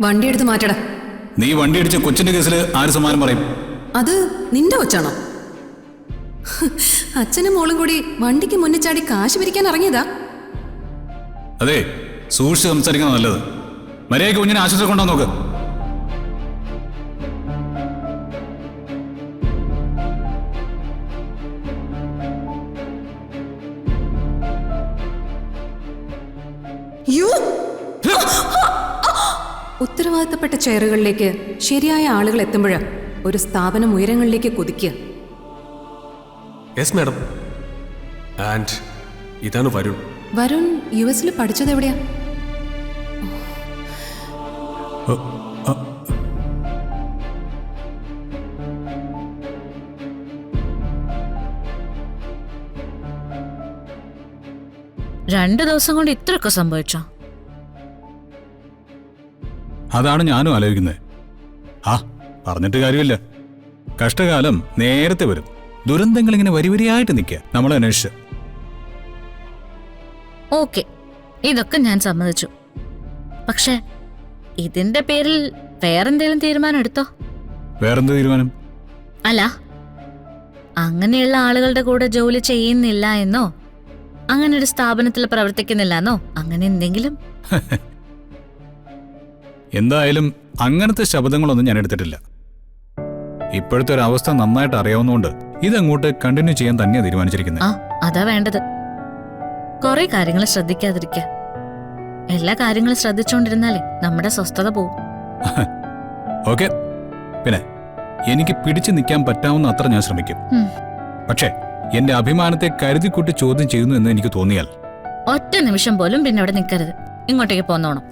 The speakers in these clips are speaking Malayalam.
വണ്ടി എടുത്ത് മാറ്റടാ. നീ വണ്ടി അടിച്ച കൊച്ചിന്റെ കേസിൽ ആര് സമ്മാനം പറയും? അത് നിന്റെ കൊച്ചാണോ? അച്ഛനും മോളും കൂടി വണ്ടിക്ക് മുന്നിൽ ചാടി കാശ് പിരിക്കാൻ ഇറങ്ങിയതാ. അതെ, സൂക്ഷിച്ച് സംസാരിക്കുന്നത് നല്ലത്. മര്യാദയ്ക്ക് കുഞ്ഞിനെ ആശുപത്രി കൊണ്ടുവന്ന് നോക്ക്. ഉത്തരവാദിത്തപ്പെട്ട ചെയറുകളിലേക്ക് ശരിയായ ആളുകൾ എത്തുമ്പോഴാ ഒരു സ്ഥാപനം ഉയരങ്ങളിലേക്ക് കുതിക്കുക. Yes madam. ആൻഡ് ഇതാണ് വരുൺ. വരുൺ യുഎസിൽ പഠിച്ചത് എവിടെയാ? രണ്ടു ദിവസം കൊണ്ട് ഇത്രയൊക്കെ സംഭവിച്ചോ? അതാണ് ഞാനും ആലോചിക്കുന്നത്. ആ പറഞ്ഞിട്ട് കാര്യമില്ല. കഷ്ടകാലം നേരത്തെ വരും. ദുരന്തങ്ങൾ ഇങ്ങനെ വരിവരിയായിട്ട് നിൽക്കുക നമ്മളെ അന്വേഷിച്ച്. ഓക്കെ, ഇതൊക്കെ ഞാൻ സമ്മതിച്ചു. പക്ഷെ ഇതിന്റെ പേരിൽ വേറെന്തെങ്കിലും തീരുമാനം എടുത്തോ? വേറെന്ത് തീരുമാനം? അല്ല, അങ്ങനെയുള്ള ആളുകളുടെ കൂടെ ജോലി ചെയ്യുന്നില്ല എന്നോ, അങ്ങനെ ഒരു സ്ഥാപനത്തിൽ പ്രവർത്തിക്കുന്നില്ല എന്നോ, അങ്ങനെ എന്തെങ്കിലും? എന്തായാലും അങ്ങനത്തെ ശബ്ദങ്ങളൊന്നും ഞാൻ എടുത്തിട്ടില്ല. ഇപ്പോഴത്തെ ഒരു അവസ്ഥ നന്നായിട്ട് അറിയാവുന്നതുകൊണ്ട് ഇതങ്ങോട്ട് കണ്ടിന്യൂ ചെയ്യാൻ തന്നെയാണ് തീരുമാനിച്ചിരിക്കുന്നത്. ആ, അതാ വേണ്ടത്. കുറെ കാര്യങ്ങൾ ശ്രദ്ധിക്കാതിരിക്കുക. എല്ലാ കാര്യങ്ങളും ശ്രദ്ധിച്ചുകൊണ്ടിരുന്നാലേ നമ്മുടെ സ്വസ്ഥത പോവും. ഓക്കെ, പിന്നെ എനിക്ക് പിടിച്ചു നിൽക്കാൻ പറ്റാവുന്ന അത്ര ഞാൻ ശ്രമിക്കും. പക്ഷേ എന്റെ അഭിമാനത്തെ കരുതിക്കൂട്ടി ചോദ്യം ചെയ്യുന്നു എന്ന് എനിക്ക് തോന്നിയാൽ ഒറ്റ നിമിഷം പോലും പിന്നെ അവിടെ നിൽക്കരുത്. ഇങ്ങോട്ടേക്ക് പോന്നോണം.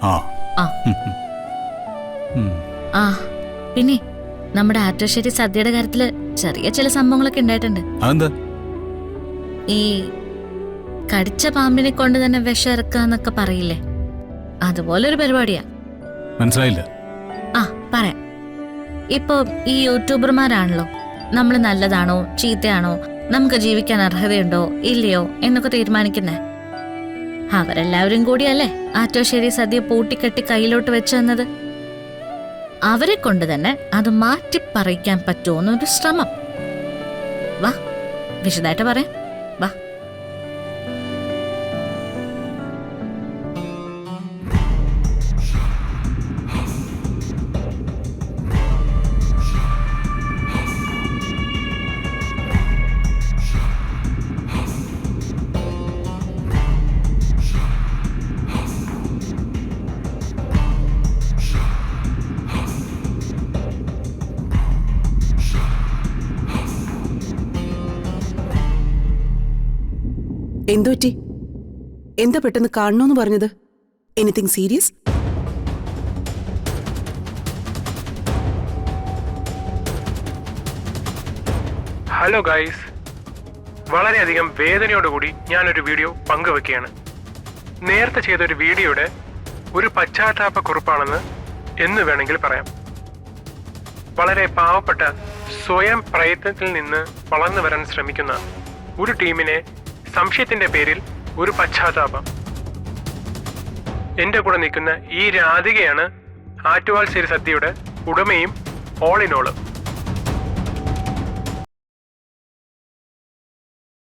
ആ പിന്നെ നമ്മുടെ ആറ്റോശ്ശേരി സദ്യയുടെ കാര്യത്തില് ചെറിയ ചില സംഭവങ്ങളൊക്കെ ഉണ്ടായിട്ടുണ്ട്. ഈ കടിച്ച പാമ്പിനെ കൊണ്ട് തന്നെ വിഷം ഇറക്കാന്നൊക്കെ പറയില്ലേ, അതുപോലൊരു പരിപാടിയാ. മനസ്സിലായില്ല. ആ പറയാം. ഇപ്പൊ ഈ യൂട്യൂബർമാരാണല്ലോ നമ്മൾ നല്ലതാണോ ചീത്തയാണോ, നമുക്ക് ജീവിക്കാൻ അർഹതയുണ്ടോ ഇല്ലയോ എന്നൊക്കെ തീരുമാനിക്കുന്നേ. അവരെല്ലാവരും കൂടിയല്ലേ ആറ്റോശ്ശേരി സദ്യ പൂട്ടിക്കെട്ടി കയ്യിലോട്ട് വെച്ചു തന്നത്. അവരെ കൊണ്ട് തന്നെ അത് മാറ്റിപ്പറിക്കാൻ പറ്റുമെന്നൊരു ശ്രമം. വാ, വിശദമായിട്ട് പറയാം. വാ. എന്തുപറ്റി? എന്താ പെട്ടെന്ന് കാണണോന്ന് പറഞ്ഞത്? Anything serious? ഹലോ ഗൈസ്, വളരെയധികം വേദനയോടുകൂടി ഞാനൊരു വീഡിയോ പങ്കുവെക്കുകയാണ്. നേരത്തെ ചെയ്തൊരു വീഡിയോയുടെ ഒരു പശ്ചാത്താപ കുറിപ്പാണെന്ന് എന്ന് വേണമെങ്കിൽ പറയാം. വളരെ പാവപ്പെട്ട സ്വയം പ്രയത്നത്തിൽ നിന്ന് വളർന്നു വരാൻ ശ്രമിക്കുന്ന ഒരു ടീമിനെ സംശയത്തിന്റെ പേരിൽ ഒരു പശ്ചാത്താപം. എന്റെ കൂടെ നിൽക്കുന്ന ഈ രാധികയാണ് ആറ്റുവാൽ ശ്രീ സദ്യയുടെ ഉടമയും ഓൾ ഇൻ ഓളും.